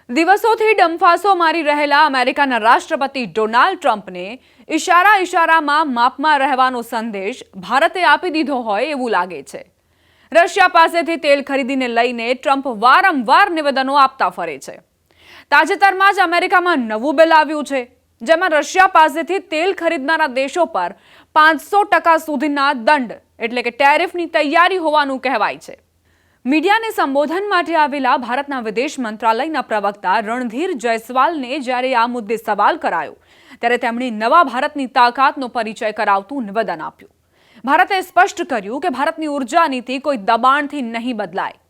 દિવસોથી ડંફાસો મારી રહેલા અમેરિકાના રાષ્ટ્રપતિ ડોનાલ્ડ ટ્રમ્પને ઇશારામાં માપમાં રહેવાનો સંદેશ ભારતે આપી દીધો હોય એવું લાગે છે। રશિયા પાસેથી તેલ ખરીદીને લઈને ટ્રમ્પ વારંવાર નિવેદનો આપતા ફરે છે। તાજેતરમાં જ અમેરિકામાં નવું બિલ આવ્યું છે, જેમાં રશિયા પાસેથી તેલ ખરીદનારા દેશો પર 500% સુધીના દંડ એટલે કે ટેરિફની તૈયારી હોવાનું કહેવાય છે। મીડિયાને સંબોધન માટે આવેલા ભારતના વિદેશ મંત્રાલયના પ્રવક્તા રણધીર જયસ્વાલને જ્યારે આ મુદ્દે સવાલ કરાયો, ત્યારે તેમણે નવા ભારતની તાકાતનો પરિચય કરાવતું નિવેદન આપ્યું। ભારતે સ્પષ્ટ કર્યું કે ભારતની ઉર્જા નીતિ કોઈ દબાણથી નહીં બદલાય।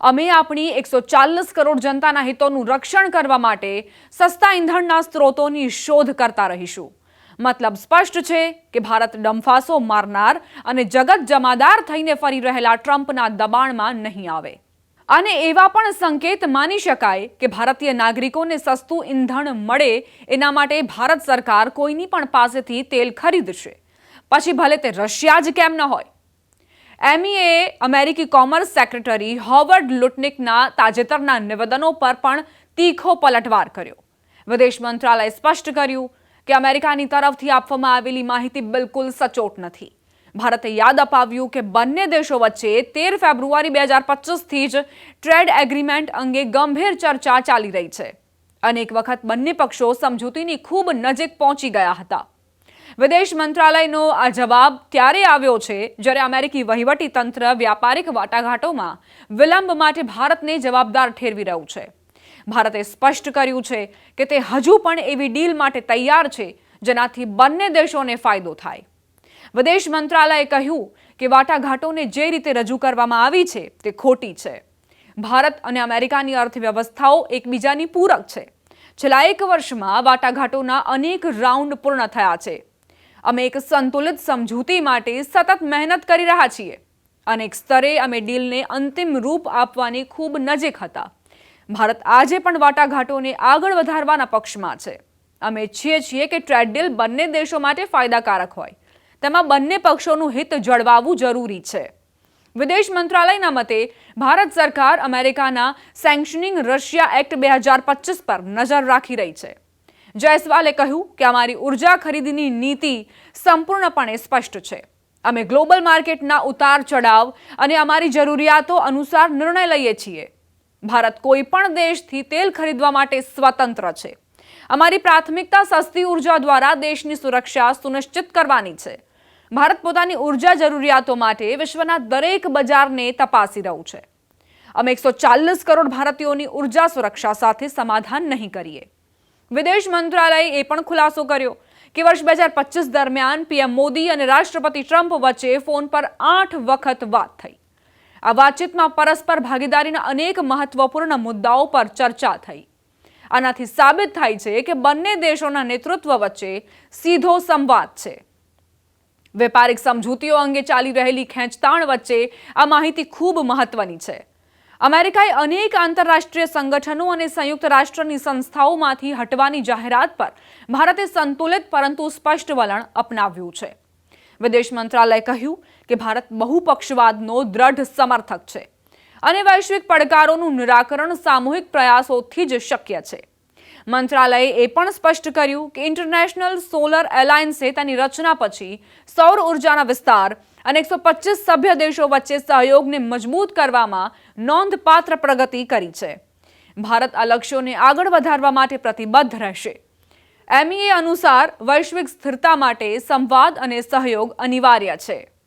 અમે આપણી 140 કરોડ જનતાના હિતોનું રક્ષણ કરવા માટે સસ્તા ઇંધણના સ્ત્રોતોની શોધ કરતા રહીશું। મતલબ સ્પષ્ટ છે કે ભારત ડંફાસો મારનાર અને જગત જમાદાર થઈને ફરી રહેલા ટ્રમ્પના દબાણમાં નહીં આવે। અને એવા પણ સંકેત માની શકાય કે ભારતીય નાગરિકોને સસ્તું ઇંધણ મળે એના માટે ભારત સરકાર કોઈની પણ પાસેથી તેલ ખરીદશે, પછી ભલે તે રશિયા જ કેમ ન હોય। MEA અમેરિકી કોમર્સ સેક્રેટરી હોવર્ડ લુટનિકના તાજેતરના નિવેદનો પર પણ તીખો પલટવાર કર્યો। વિદેશ મંત્રાલયે સ્પષ્ટ કર્યું કે અમેરિકાની તરફથી આપવામાં આવેલી માહિતી બિલકુલ સચોટ નથી। ભારતે યાદ અપાવ્યું કે બંને દેશો વચ્ચે 13 ફેબ્રુઆરી 2025થી જ ટ્રેડ એગ્રીમેન્ટ અંગે ગંભીર ચર્ચા ચાલી રહી છે। અનેક વખત બંને પક્ષો સમજૂતીની ખૂબ નજીક પહોંચી ગયા હતા। વિદેશ મંત્રાલયનો આ જવાબ ત્યારે આવ્યો છે જ્યારે અમેરિકી વહીવટી તંત્ર વ્યાપારિક વાટાઘાટોમાં વિલંબ માટે ભારતને જવાબદાર ઠેરવી રહ્યું છે। ભારતે સ્પષ્ટ કર્યું છે કે તે હજુ પણ એવી ડીલ માટે તૈયાર છે જેનાથી બંને દેશોને ફાયદો થાય। વિદેશ મંત્રાલયે કહ્યું કે વાટાઘાટોને જે રીતે રજૂ કરવામાં આવી છે તે ખોટી છે। ભારત અને અમેરિકાની અર્થવ્યવસ્થાઓ એકબીજાની પૂરક છે। છેલ્લા 1 વર્ષમાં વાટાઘાટોના અનેક રાઉન્ડ પૂર્ણ થયા છે। અમે એક સંતુલિત સમજૂતી માટે સતત મહેનત કરી રહ્યા છીએ। અનેક સ્તરે અમે ડીલને અંતિમ રૂપ આપવાની ખૂબ નજીક હતા। ભારત આજે પણ વાટાઘાટોને આગળ વધારવાના પક્ષમાં છે। અમે ઈચ્છીએ છીએ કે ટ્રેડ ડીલ બંને દેશો માટે ફાયદાકારક હોય, તેમાં બંને પક્ષોનું હિત જળવાવું જરૂરી છે। વિદેશ મંત્રાલયના મતે ભારત સરકાર અમેરિકાના સેન્કશનિંગ રશિયા એક્ટ 2025 પર નજર રાખી રહી છે। જયસ્વાલે કહ્યું કે અમારી ઉર્જા ખરીદીની નીતિ સંપૂર્ણપણે સ્પષ્ટ છે। અમે ગ્લોબલ માર્કેટના ઉતાર ચઢાવ અને અમારી જરૂરિયાતો અનુસાર નિર્ણય લઈએ છીએ। ભારત કોઈ પણ દેશથી તેલ ખરીદવા માટે સ્વતંત્ર છે। અમારી પ્રાથમિકતા સસ્તી ઉર્જા દ્વારા દેશની સુરક્ષા સુનિશ્ચિત કરવાની છે। ભારત પોતાની ઉર્જા જરૂરિયાતો માટે વિશ્વના દરેક બજારને તપાસી રહ્યું છે। અમે 140 કરોડ ભારતીયોની ઉર્જા સુરક્ષા સાથે સમાધાન નહીં કરીએ। વિદેશ મંત્રાલયે એ પણ ખુલાસો કર્યો કે વર્ષ 2025 દરમિયાન PM મોદી અને રાષ્ટ્રપતિ ટ્રમ્પ વચ્ચે ફોન પર 8 વખત વાત થઈ। આ વાતચીતમાં પરસ્પર ભાગીદારીના અનેક મહત્વપૂર્ણ મુદ્દાઓ પર ચર્ચા થઈ। આનાથી સાબિત થાય છે કે બંને દેશોના નેતૃત્વ વચ્ચે સીધો સંવાદ છે। વેપારિક સમજૂતીઓ અંગે ચાલી રહેલી ખેંચતાણ વચ્ચે આ માહિતી ખૂબ મહત્વની છે। અમેરિકાએ અનેક આંતરરાષ્ટ્રીય સંગઠનો અને સંયુક્ત રાષ્ટ્રની સંસ્થાઓમાંથી હટવાની જાહેરાત પર ભારતે સંતુલિત પરંતુ સ્પષ્ટ વલણ અપનાવ્યું છે। વિદેશ મંત્રાલયે કહ્યું કે ભારત બહુપક્ષવાદનો દ્રઢ સમર્થક છે અને વૈશ્વિક પડકારોનું નિરાકરણ સામૂહિક પ્રયાસોથી જ શક્ય છે। મંત્રાલયે એ પણ સ્પષ્ટ કર્યું કે ઇન્ટરનેશનલ સોલર એલાયન્સે તેની રચના પછી સૌર ઉર્જાના વિસ્તાર અને 125 સભ્ય દેશો વચ્ચે સહયોગને મજબૂત કરવામાં નોંધપાત્ર પ્રગતિ કરી છે। ભારત આ લક્ષ્યોને આગળ વધારવા માટે પ્રતિબદ્ધ રહેશે। MEA અનુસાર વૈશ્વિક સ્થિરતા માટે સંવાદ અને સહયોગ અનિવાર્ય છે।